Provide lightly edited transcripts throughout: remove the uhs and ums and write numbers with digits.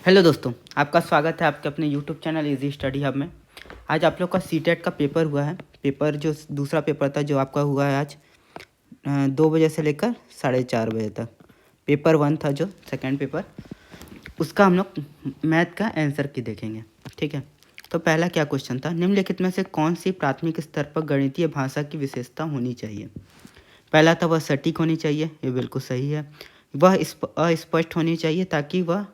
Hello दोस्तों, आपका स्वागत है आपके अपने YouTube channel easy study hub में। आज आप लोग का सीटेट का पेपर हुआ है। पेपर जो दूसरा पेपर था जो आपका हुआ है आज 2 बजे से लेकर 4:30 बजे तक। पेपर 1 था जो सेकंड पेपर, उसका हम लोग मैथ का आंसर की देखेंगे। ठीक है, तो पहला क्या क्वेश्चन था, निम्नलिखित में से कौन सी प्राथमिक स्तर पर गणितीय भाषा की विशेषता होनी चाहिए। पहला था वह सटीक होनी चाहिए, ये बिल्कुल सही है। वह अस्पष्ट होनी चाहिए ताकि वह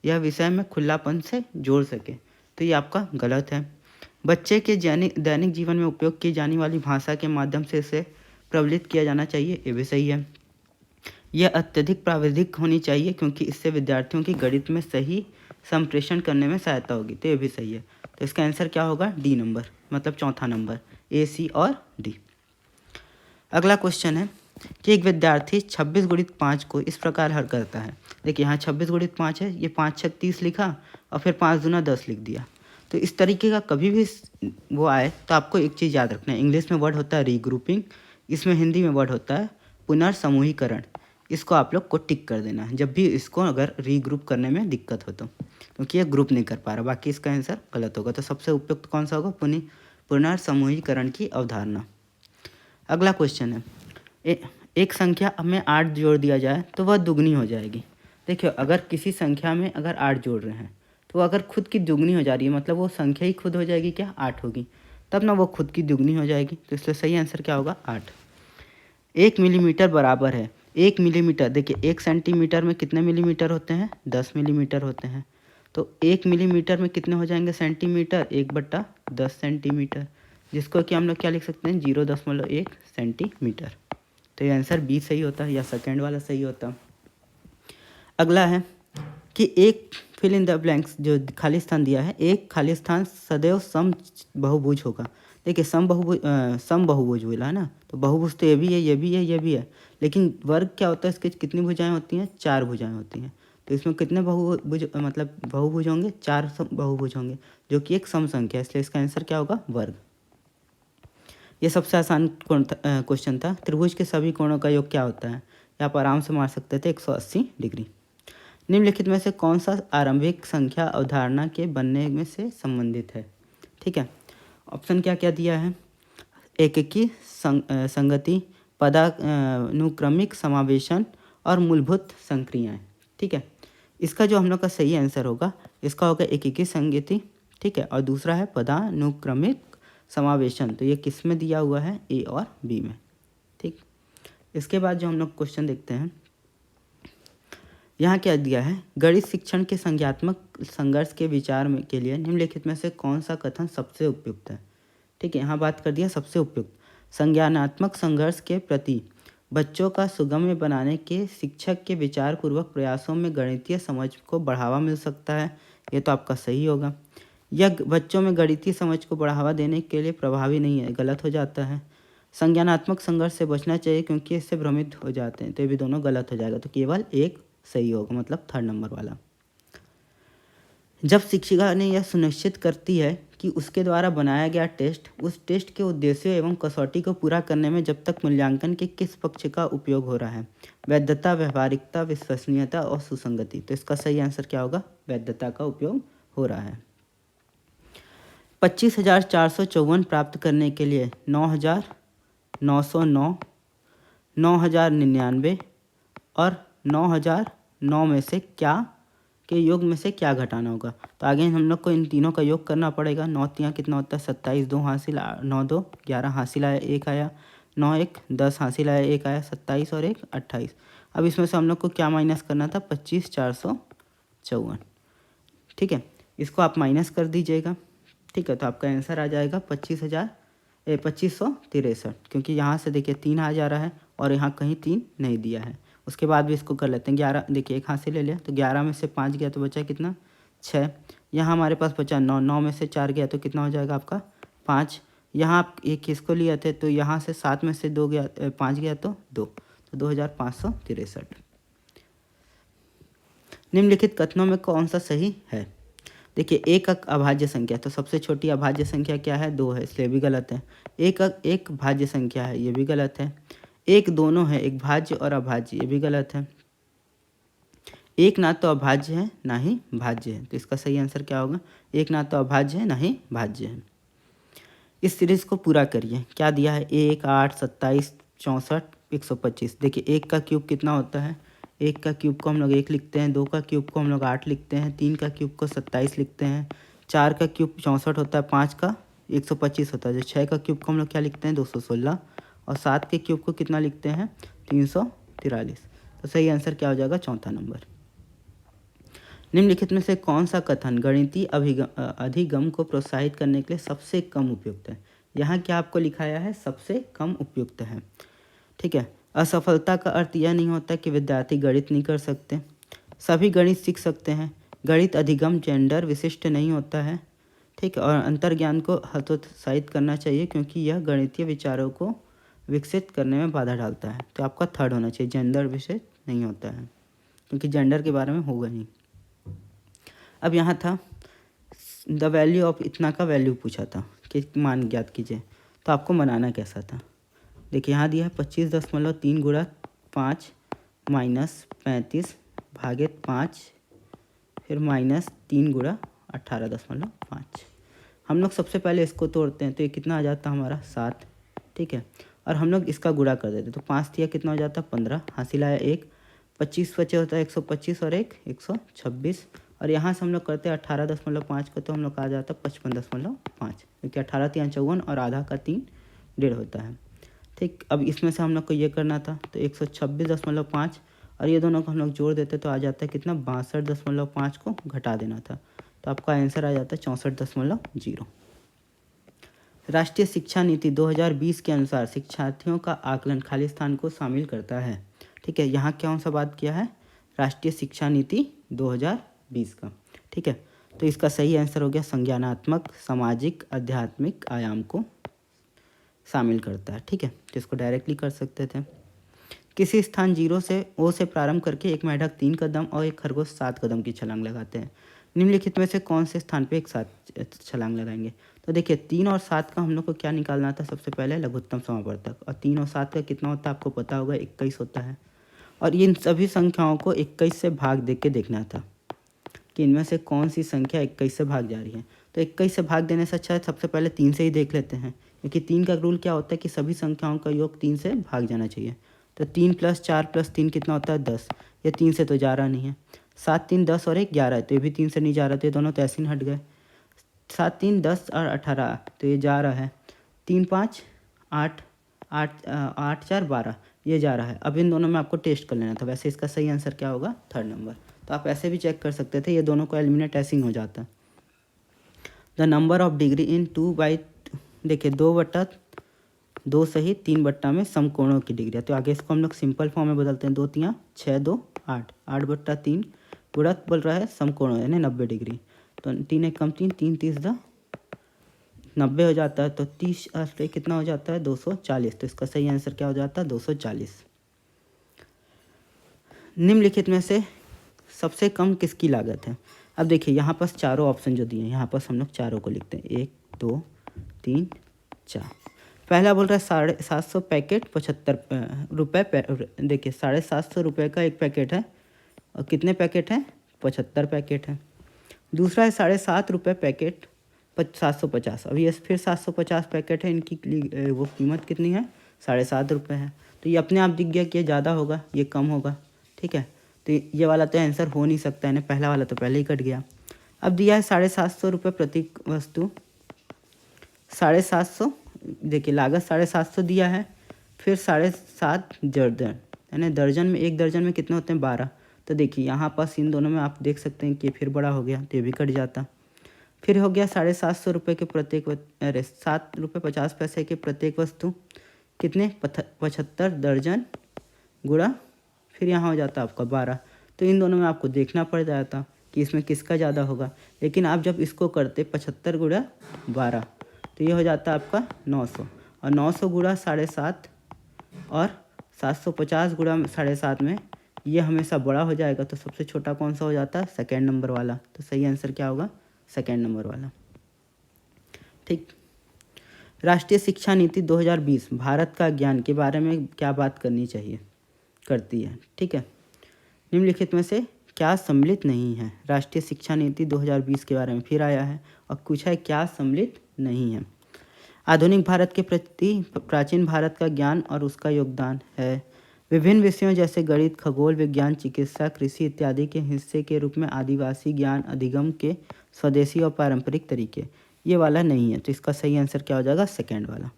यह विषय में खुलापन से जोड़ सके, तो ये आपका गलत है। बच्चे के दैनिक जीवन में उपयोग की जाने वाली भाषा के माध्यम से इसे प्रबलित किया जाना चाहिए, ये भी सही है। यह अत्यधिक प्राविधिक होनी चाहिए क्योंकि इससे विद्यार्थियों की गणित में सही संप्रेषण करने में सहायता होगी, तो ये भी सही है। तो इसका आंसर क्या होगा, डी नंबर, मतलब चौथा नंबर, ए, सी और डी। अगला क्वेश्चन है कि एक विद्यार्थी 26 गुणित 5 को इस प्रकार हल करता है। देखिए यहाँ 26 गुणित 5 है, ये 5 छक 30 लिखा और फिर 5 दूना 10 लिख दिया। तो इस तरीके का कभी भी वो आए तो आपको एक चीज़ याद रखना है, इंग्लिश में वर्ड होता है रीग्रुपिंग, इसमें हिंदी में वर्ड होता है पुनर्समूहीकरण। इसको आप लोग को टिक कर देना है जब भी इसको अगर रीग्रुप करने में दिक्कत हो तो, क्योंकि ये ग्रुप नहीं कर पा रहा, बाकी इसका आंसर गलत होगा। तो सबसे उपयुक्त कौन सा होगा, पुनर्समूहीकरण की अवधारणा। अगला क्वेश्चन है, एक संख्या में 8 जोड़ दिया जाए तो वह दुगनी हो जाएगी। देखिए अगर किसी संख्या में अगर 8 जोड़ रहे हैं तो अगर खुद की दुगनी हो जा रही है, मतलब वो संख्या ही खुद हो जाएगी क्या, 8 होगी, तब ना वो खुद की दुगनी हो जाएगी। तो इसलिए सही आंसर क्या होगा, 8। 1 मिलीमीटर बराबर है 1 मिलीमीटर। देखिए 1 सेंटीमीटर में कितने मिलीमीटर होते हैं, 10 मिलीमीटर होते हैं। तो 1 मिलीमीटर में कितने हो जाएंगे सेंटीमीटर, 1/10 सेंटीमीटर, जिसको कि हम लोग क्या लिख सकते हैं, 0.1 सेंटीमीटर। तो ये आंसर बी सही होता है या सेकेंड वाला सही होता। अगला है कि एक फिल इन द ब्लैंक्स, जो खाली स्थान दिया है, एक खाली स्थान सदैव सम बहुभुज होगा। देखिए सम बहुभुज बोला है ना, तो बहुभुज तो ये भी है, ये भी है, ये भी है, लेकिन वर्ग क्या होता है, इसके कितनी भुजाएं होती हैं, 4 भुजाएं होती हैं। तो इसमें कितने बहुभुज, मतलब बहुभुज होंगे, 4 बहुभुज होंगे, जो कि एक सम संख्या है, इसलिए इसका आंसर क्या होगा, वर्ग। ये सबसे आसान क्वेश्चन था। त्रिभुज के सभी कोणों का योग क्या होता है, ये आप आराम से मार सकते थे, 180 डिग्री। निम्नलिखित में से कौन सा आरंभिक संख्या अवधारणा के बनने में से संबंधित है। ठीक है, ऑप्शन क्या क्या दिया है, एकीकी संगति, पदानुक्रमिक समावेशन और मूलभूत संक्रियाएं। ठीक है, इसका जो हम लोग का सही आंसर होगा, इसका होगा एकीकी संगति। ठीक है, और दूसरा है पदानुक्रमिक समावेशन, तो ये किस में दिया हुआ है, ए और बी में। ठीक, इसके बाद जो हम लोग क्वेश्चन देखते हैं, यहाँ क्या दिया है, गणित शिक्षण के संज्ञात्मक संघर्ष के विचार में के लिए निम्नलिखित में से कौन सा कथन सबसे उपयुक्त है। ठीक है, यहाँ बात कर दिया सबसे उपयुक्त, संज्ञानात्मक संघर्ष के प्रति बच्चों का सुगम्य बनाने के शिक्षक के विचारपूर्वक प्रयासों में गणितीय समझ को बढ़ावा मिल सकता है, ये तो आपका सही होगा। यह बच्चों में गणितीय समझ को बढ़ावा देने के लिए प्रभावी नहीं है, गलत हो जाता है। संज्ञानात्मक संघर्ष से बचना चाहिए क्योंकि इससे भ्रमित हो जाते हैं, तो ये भी दोनों गलत हो जाएगा, तो केवल एक सही होगा, मतलब थर्ड नंबर वाला। जब शिक्षिका ने यह सुनिश्चित करती है कि उसके द्वारा बनाया गया टेस्ट उस टेस्ट के उद्देश्यों एवं कसौटी को पूरा करने में जब तक मूल्यांकन के किस पक्ष का उपयोग हो रहा है, वैधता, व्यवहारिकता, विश्वसनीयता और सुसंगति। तो इसका सही आंसर क्या होगा, वैधता का उपयोग हो रहा है। 25,454 प्राप्त करने के लिए 9,909, 9,099 और 9,009 में से क्या के योग में से क्या घटाना होगा। तो आगे हम लोग को इन तीनों का योग करना पड़ेगा। 9 तियाँ कितना होता है, 27, 2 हासिल, 9 2 11 हासिल आया, 1 आया, 9 1 10 हासिल आया, 1 आया, 27 और 1 28। अब इसमें से हम लोग को क्या माइनस करना था, 25,454। ठीक है, इसको आप माइनस कर दीजिएगा। ठीक है, तो आपका आंसर आ जाएगा 25,63, क्योंकि यहाँ से देखिए 3 आ जा रहा है और यहाँ कहीं 3 नहीं दिया है। उसके बाद भी इसको कर लेते हैं, 11, देखिए एक हासिल ले लिया, तो 11 में से 5 गया तो बचा कितना, 6। यहाँ हमारे पास बचा 9, 9 में से 4 गया तो कितना हो जाएगा आपका, 5। यहाँ आप एक इसको लिए थे तो यहाँ से 7 में से 2 गया, 5 गया तो 2, तो 2,563। निम्नलिखित कथनों में कौन सा सही है। देखिए एक अभाज्य संख्या, तो सबसे छोटी अभाज्य संख्या क्या है, 2 है, इसलिए भी गलत है। एक भाज्य संख्या है, ये भी गलत है। एक दोनों है, एक भाज्य और अभाज्य, ये भी गलत है। एक ना तो अभाज्य है ना ही भाज्य है, तो इसका सही आंसर क्या होगा? एक ना तो अभाज्य है ना ही भाज्य है। इस सीरीज़ को पूरा करिए। क्या दिया है? 1, 8, 27, 64, 125। देखिए 1 का क्यूब कितना होता है? 1 का क्यूब को हम लोग 1 लिखते हैं, 2 का क्यूब को हम लोग 8 लिखते हैं, 3 का क्यूब को 27 लिखते हैं, 4 का क्यूब 64 होता है, 5 का 125 होता है, जो 6 का क्यूब को हम लोग क्या लिखते हैं? 216, और 7 के क्यूब को कितना लिखते हैं? 343। तो सही आंसर क्या हो जाएगा? चौथा नंबर। निम्नलिखित में से कौन सा कथन गणितीय अधिगम को प्रोत्साहित करने के लिए सबसे कम उपयुक्त है? यहाँ क्या आपको लिखाया है? सबसे कम उपयुक्त है। ठीक है। असफलता का अर्थ यह नहीं होता कि विद्यार्थी गणित नहीं कर सकते, सभी गणित सीख सकते हैं। गणित अधिगम जेंडर विशिष्ट नहीं होता है। ठीक है। और अंतर्ज्ञान को हतोत्साहित करना चाहिए क्योंकि यह गणितीय विचारों को विकसित करने में बाधा डालता है। तो आपका थर्ड होना चाहिए, जेंडर विशिष्ट नहीं होता है, क्योंकि जेंडर के बारे में होगा नहीं। अब यहाँ था द वैल्यू ऑफ इतना का वैल्यू पूछा था कि मान ज्ञात कीजिए, तो आपको बनाना कैसा था? देखिए यहाँ दिया है 25.3 गुणा 5 माइनस 35 भागित 5 फिर माइनस 3 गुणा 18.5। हम लोग सबसे पहले इसको तोड़ते हैं, तो ये कितना आ जाता है हमारा? 7। ठीक है। और हम लोग इसका गुणा कर देते, तो 5 दिया कितना हो जाता है? 15। हासिल आया 1, 25 बचे होता है 125 और 1 126। और यहाँ से हम लोग करते हैं 18.5 को, तो हम लोग का आ जाता है 55.5, क्योंकि 18 3 54 और आधा का 3 1.5 होता है। ठीक। अब इसमें से हम लोग को ये करना था, तो 126.5 और ये दोनों को हम लोग जोड़ देते तो आ जाता है कितना? 62.5 को घटा देना था, तो आपका आंसर आ जाता है 64.0। राष्ट्रीय शिक्षा नीति 2020 के अनुसार शिक्षार्थियों का आकलन खाली स्थान को शामिल करता है। ठीक है। यहाँ कौन सा बात किया है? राष्ट्रीय शिक्षा नीति 2020 का। ठीक है। तो इसका सही आंसर हो गया संज्ञानात्मक, सामाजिक, आध्यात्मिक आयाम को शामिल करता है। ठीक है। तो इसको डायरेक्टली कर सकते थे। किसी स्थान 0 से ओ से प्रारंभ करके एक मेंढक 3 कदम और एक खरगोश 7 कदम की छलांग लगाते हैं। निम्नलिखित में से कौन से स्थान पे एक साथ छलांग लगाएंगे? तो देखिए 3 और 7 का हम लोग को क्या निकालना था? सबसे पहले लघुत्तम समावर्तक, और 3 और 7 का कितना होता है आपको पता होगा? 21 होता है। और इन सभी संख्याओं को 21 से भाग दे के देखना था कि इनमें से कौन सी संख्या 21 से भाग जा रही है। तो 21 से भाग देने से अच्छा है सबसे पहले 3 से ही देख लेते हैं, क्योंकि 3 का रूल क्या होता है कि सभी संख्याओं का योग 3 से भाग जाना चाहिए। तो 3 + 4 + 3 कितना होता है? 10। ये 3 से तो जा रहा नहीं है। 7 3 10 और 1 11 है, तो ये भी 3 से नहीं जा रहा, तो ये दोनों तो ऐसे ही हट गए। 7 3 10 और 18, तो ये जा रहा है। 3 5 8 8 8 4 12, ये जा रहा है। अब इन दोनों में आपको टेस्ट कर लेना था। वैसे इसका सही आंसर क्या होगा? Third number. तो आप ऐसे भी चेक कर सकते थे, ये दोनों को एलिमिनेट ऐसे ही हो जाता। The number of degree in 2/, देखिए 2/2 सहित 3 बट्टा में समकोणों की डिग्री है। तो आगे इसको हम लोग सिंपल फॉर्म में बदलते हैं। 2 3 6 2 8, 8/3 गुणक बोल रहा है समकोणों यानी 90 डिग्री। तो 3 1 कम 3 3 30 90 हो जाता है। तो 30 कितना हो जाता है? 240। तो इसका सही आंसर क्या हो जाता है? 240। निम्नलिखित में से सबसे कम किसकी लागत है? अब देखिए यहाँ पास चारों ऑप्शन जो दिए हैं, यहाँ पास हम लोग चारों को लिखते हैं, 1 2 3 4। पहला बोल रहा है 750 पैकेट 75 रुपये। देखिए 750 रुपये का एक पैकेट है, और कितने पैकेट हैं? 75 पैकेट है। दूसरा है 7.5 रुपये पैकेट 750। अब ये फिर 750 पैकेट है, इनकी वो कीमत कितनी है? 7.5 रुपये है। तो ये अपने आप दिख गया कि ये ज़्यादा होगा, ये कम होगा। ठीक है। तो ये वाला तो आंसर हो नहीं सकता है ना, पहला वाला तो पहले ही कट गया। अब दिया है 750 रुपये प्रति वस्तु। 750, देखिए लागत 750 दिया है, फिर 7.5 दर्जन, यानी दर्जन में, एक दर्जन में कितने होते हैं? 12। तो देखिए यहाँ पास इन दोनों में आप देख सकते हैं कि फिर बड़ा हो गया, तो ये भी कट जाता। फिर हो गया 750 रुपये के प्रत्येक, अरे 7.50 रुपये के प्रत्येक वस्तु, कितने? 75 दर्जन गुणा, फिर यहाँ हो जाता आपका 12। तो इन दोनों में आपको देखना पड़ जाता कि इसमें किसका ज़्यादा होगा। लेकिन आप जब इसको करते 75 गुणा 12, तो ये हो जाता आपका 900, और 900 गुणा 7.5 और 750 गुणा 7.5 में ये हमेशा बड़ा हो जाएगा। तो सबसे छोटा कौन सा हो जाता है? सेकेंड नंबर वाला। तो सही आंसर क्या होगा? सेकेंड नंबर वाला। ठीक। राष्ट्रीय शिक्षा नीति 2020 भारत का ज्ञान के बारे में क्या बात करनी चाहिए? करती है। ठीक है। निम्नलिखित में से क्या सम्मिलित नहीं है। राष्ट्रीय शिक्षा नीति 2020 के बारे में फिर आया है और पूछा है क्या सम्मिलित नहीं है। आधुनिक भारत के प्रति प्राचीन भारत का ज्ञान और उसका योगदान है। विभिन्न विषयों जैसे गणित, खगोल विज्ञान, चिकित्सा, कृषि इत्यादि के हिस्से के रूप में आदिवासी ज्ञान अधिगम के स्वदेशी और पारंपरिक तरीके, ये वाला नहीं है। तो इसका सही आंसर क्या हो जाएगा, सेकेंड वाला।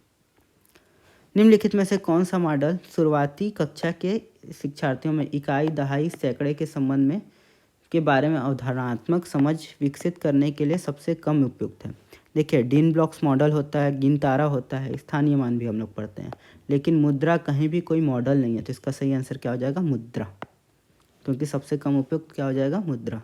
निम्नलिखित में से कौन सा मॉडल शुरुआती कक्षा के शिक्षार्थियों में इकाई, दहाई, सैकड़े के संबंध में के बारे में अवधारणात्मक समझ विकसित करने के लिए सबसे कम उपयुक्त है। देखिए, डीन ब्लॉक्स मॉडल होता है, गिनतारा होता है, स्थानीय मान भी हम लोग पढ़ते हैं, लेकिन मुद्रा कहीं भी कोई मॉडल नहीं है। तो इसका सही आंसर क्या हो जाएगा, मुद्रा, क्योंकि सबसे कम उपयुक्त क्या हो जाएगा, मुद्रा।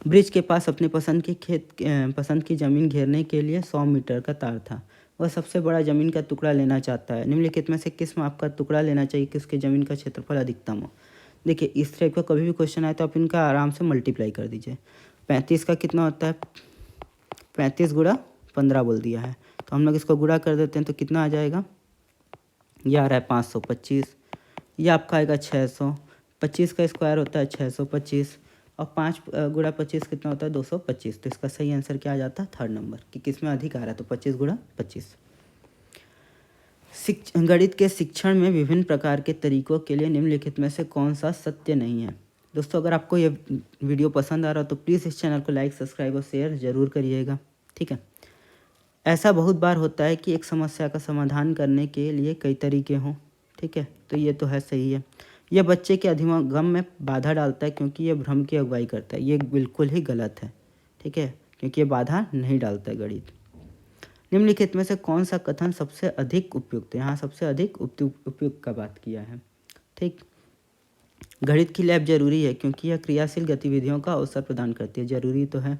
ब्रिज के पास अपने पसंद की जमीन घेरने के लिए 100 मीटर का तार था। वह सबसे बड़ा जमीन का टुकड़ा लेना चाहता है। निम्नलिखित में से किस माप का टुकड़ा लेना चाहिए कि उसके जमीन का क्षेत्रफल अधिकतम हो। देखिए, इस टाइप का कभी भी क्वेश्चन आए तो आप इनका आराम से मल्टीप्लाई कर दीजिए। 35 का कितना होता है, 35 गुणा 15 बोल दिया है, तो हम लोग इसको गुणा कर देते हैं तो कितना आ जाएगा, ये आ रहा है 525। ये आपका आएगा 600। 25 का स्क्वायर होता है 625 और 5 गुणा 25 कितना होता है, 225। तो इसका सही आंसर क्या आ जाता है, थर्ड नंबर, कि किस में अधिक आ रहा है, तो 25 गुणा 25। गणित के शिक्षण में विभिन्न प्रकार के तरीकों के लिए निम्नलिखित में से कौन सा सत्य नहीं है। दोस्तों, अगर आपको ये वीडियो पसंद आ रहा हो तो प्लीज़ इस चैनल को लाइक, सब्सक्राइब और शेयर ज़रूर करिएगा, ठीक है। ऐसा बहुत बार होता है कि एक समस्या का समाधान करने के लिए कई तरीके हों, ठीक है, तो ये तो है, सही है। यह बच्चे के अधिगम में बाधा डालता है क्योंकि यह भ्रम की अगुवाई करता है, ये बिल्कुल ही गलत है, ठीक है, क्योंकि ये बाधा नहीं डालता है गणित। निम्नलिखित में से कौन सा कथन सबसे अधिक उपयुक्त है, यहाँ सबसे अधिक उपयुक्त का बात किया है, ठीक। गणित की लैब जरूरी है क्योंकि यह क्रियाशील गतिविधियों का अवसर प्रदान करती है, जरूरी तो है।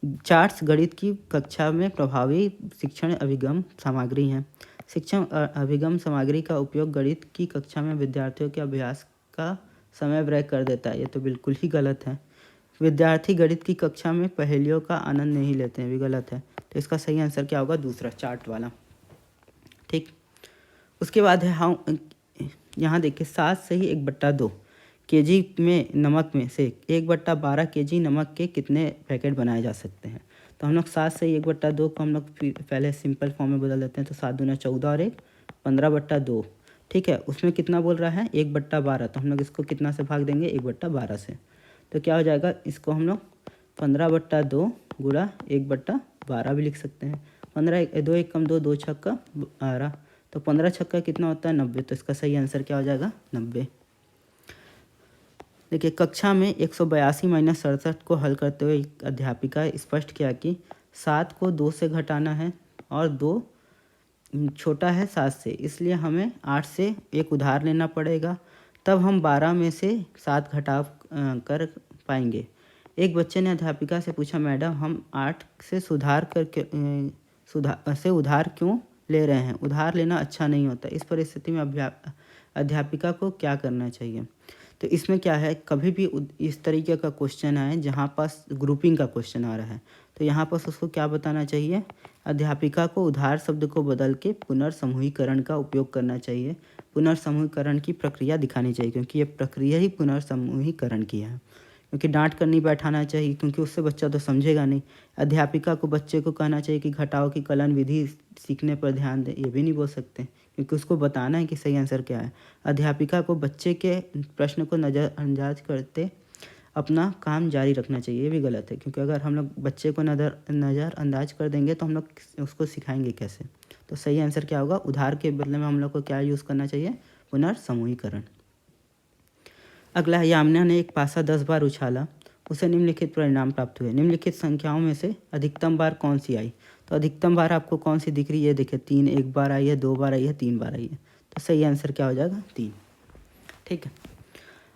चार्ट्स गणित की कक्षा में प्रभावी शिक्षण अभिगम सामग्री हैं। शिक्षण अभिगम सामग्री का उपयोग गणित की कक्षा में विद्यार्थियों के अभ्यास का समय व्यय कर देता है, ये तो बिल्कुल ही गलत है। विद्यार्थी गणित की कक्षा में पहेलियों का आनंद नहीं लेते हैं, भी गलत है। तो इसका सही आंसर क्या होगा, दूसरा, चार्ट वाला, ठीक। उसके बाद है हाँ, यहाँ देखिए 7 से ही 1/2 केजी में नमक में से 1/12 केजी नमक के कितने पैकेट बनाए जा सकते हैं। तो हम लोग 7 से 1/2 को हम लोग पहले सिंपल फॉर्म में बदल देते हैं, तो 7 दूना 14 और 1 15/2, ठीक है। उसमें कितना बोल रहा है, 1/12, तो हम लोग इसको कितना से भाग देंगे, 1/12 से। तो क्या हो जाएगा, इसको हम लोग 15/2 गुणा 1/12 भी लिख सकते हैं। 15 2 1 कम 2 2 छक्का 12, तो 15 छक्का कितना होता है, 90। तो इसका सही आंसर क्या हो जाएगा, 90। देखिए, कक्षा में 182 - 67 को हल करते हुए एक अध्यापिका स्पष्ट किया कि 7 को 2 से घटाना है और 2 छोटा है 7 से, इसलिए हमें 8 से एक उधार लेना पड़ेगा, तब हम 12 में से 7 घटा कर पाएंगे। एक बच्चे ने अध्यापिका से पूछा, मैडम हम 8 से उधार क्यों ले रहे हैं, उधार लेना अच्छा नहीं होता। इस परिस्थिति में अध्यापिका को क्या करना चाहिए। तो इसमें क्या है, कभी भी इस तरीके का क्वेश्चन आए जहाँ पास ग्रुपिंग का क्वेश्चन आ रहा है, तो यहाँ पास उसको क्या बताना चाहिए, अध्यापिका को उधार शब्द को बदल के पुनर्समूहीकरण का उपयोग करना चाहिए। पुनर्समूहीकरण की प्रक्रिया दिखानी चाहिए, क्योंकि ये प्रक्रिया ही पुनर्समूहीकरण की है। क्योंकि डांट कर नहीं बैठाना चाहिए, क्योंकि उससे बच्चा तो समझेगा नहीं। अध्यापिका को बच्चे को कहना चाहिए कि घटाओ की कलन विधि सीखने पर ध्यान दें, ये भी नहीं बोल सकते, क्योंकि उसको बताना है कि सही आंसर क्या है। अध्यापिका को बच्चे के प्रश्न को नज़रअंदाज करते अपना काम जारी रखना चाहिए, ये भी गलत है, क्योंकि अगर हम लोग बच्चे को नज़रअंदाज कर देंगे तो हम लोग उसको सिखाएंगे कैसे। तो सही आंसर क्या होगा, उधार के बदले में हम लोग को क्या यूज़ करना चाहिए, पुनर्समूहीकरण। अगला, यामिना ने एक पासा 10 बार उछाला, उसे निम्नलिखित परिणाम प्राप्त हुए। निम्नलिखित संख्याओं में से अधिकतम बार कौन सी आई। तो अधिकतम बार आपको कौन सी दिख रही है, देखिए 3 एक बार आई है, 2 बार आई है, 3 बार आई है। तो सही आंसर क्या हो जाएगा, 3, ठीक है।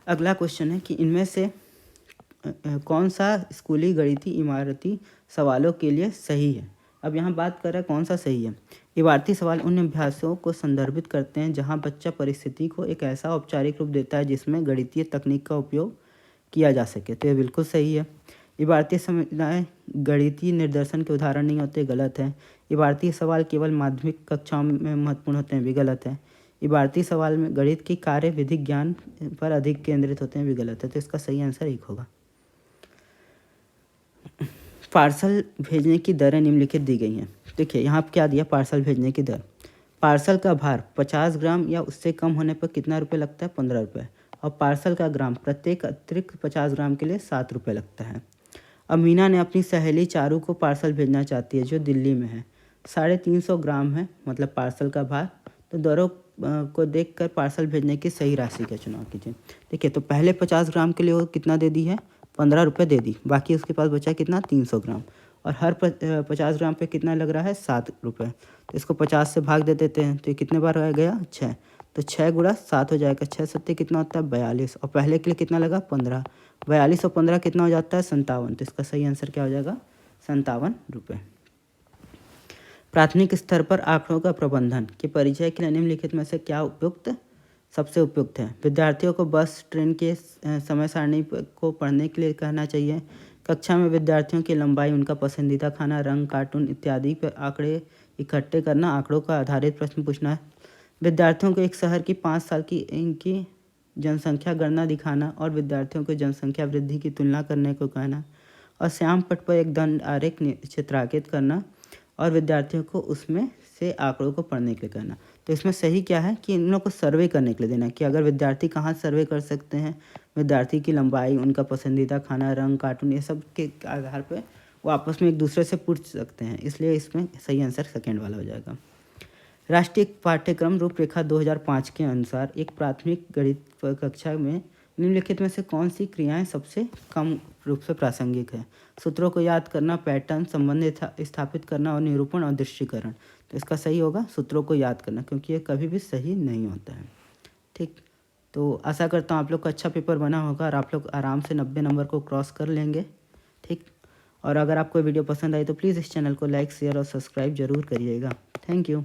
अगला क्वेश्चन है कि इनमें से कौन सा स्कूली गणितीय इमारती सवालों के लिए सही है। अब यहाँ बात कर रहा है कौन सा सही है। इबारती सवाल उन अभ्यासों को संदर्भित करते हैं जहाँ बच्चा परिस्थिति को एक ऐसा औपचारिक रूप देता है जिसमें गणितीय तकनीक का उपयोग किया जा सके, तो ये बिल्कुल सही है। इबारती समस्याएं गणितीय निर्देशन के उदाहरण नहीं होते, गलत है। इबारती सवाल केवल माध्यमिक कक्षाओं में महत्वपूर्ण होते हैं, भी गलत है। इबारती सवाल में गणित की कार्य विधिक ज्ञान पर अधिक केंद्रित होते हैं भी गलत है, तो इसका सही आंसर 1 होगा। पार्सल भेजने की दरें निम्नलिखित दी गई हैं। देखिए यहाँ क्या दिया, पार्सल भेजने की दर। पार्सल का भार 50 ग्राम या उससे कम होने पर कितना रुपये लगता है, 15 रुपये। और पार्सल का ग्राम प्रत्येक अतिरिक्त 50 ग्राम के लिए 7 रुपये लगता है। अब मीना ने अपनी सहेली चारू को पार्सल भेजना चाहती है जो दिल्ली में है। 350 ग्राम है मतलब पार्सल का भार। तो दरों को देखकर पार्सल भेजने की सही राशि का चुनाव कीजिए। देखिए तो पहले 50 ग्राम के लिए वो कितना दे दी है, 15 रुपये दे दी, बाकी उसके पास बचा कितना, 300 ग्राम। और हर 50 ग्राम पे कितना लग रहा है, 7 रुपये। तो इसको 50 से भाग दे देते हैं, तो ये कितने बार आ गया, 6। तो 6 गुणा 7 हो जाएगा, 6 सत्ते कितना होता है, 42। और पहले के लिए कितना लगा, 15। 42 और 15 कितना हो जाता है, 57। तो इसका सही आंसर क्या हो जाएगा, 57 रुपये। प्राथमिक स्तर पर आंकड़ों का प्रबंधन के परिचय के लिए निम्नलिखित में से क्या उपयुक्त सबसे उपयुक्त है। विद्यार्थियों को बस ट्रेन के समय सारणी को पढ़ने के लिए कहना चाहिए। कक्षा में विद्यार्थियों की लंबाई, उनका पसंदीदा खाना, रंग, कार्टून इत्यादि पर आंकड़े इकट्ठे करना, आंकड़ों का आधारित प्रश्न पूछना है। विद्यार्थियों को एक शहर की 5 साल की इनकी जनसंख्या गणना दिखाना और विद्यार्थियों को जनसंख्या वृद्धि की तुलना करने को कहना। और श्याम पट पर एक दंड आरेख चित्रांकित करना और विद्यार्थियों को उसमें से आंकड़ों को पढ़ने के लिए कहना। तो इसमें सही क्या है कि इन लोगों को सर्वे करने के लिए देना कि अगर विद्यार्थी कहाँ सर्वे कर सकते हैं, विद्यार्थी की लंबाई, उनका पसंदीदा खाना, रंग, कार्टून, ये सब के आधार पर वो आपस में एक दूसरे से पूछ सकते हैं। इसलिए इसमें सही आंसर सेकेंड वाला हो जाएगा। राष्ट्रीय पाठ्यक्रम रूपरेखा 2005 के अनुसार एक प्राथमिक गणित कक्षा में निम्नलिखित में से कौन सी क्रियाएं सबसे कम रूप से प्रासंगिक है। सूत्रों को याद करना, पैटर्न, संबंध स्थापित करना और निरूपण और दृश्यीकरण। तो इसका सही होगा सूत्रों को याद करना, क्योंकि ये कभी भी सही नहीं होता है। ठीक, तो आशा करता हूँ आप लोग का अच्छा पेपर बना होगा और आप लोग आराम से 90 नंबर को क्रॉस कर लेंगे। ठीक, और अगर आपको वीडियो पसंद आई तो प्लीज़ इस चैनल को लाइक, शेयर और सब्सक्राइब जरूर करिएगा। Thank you.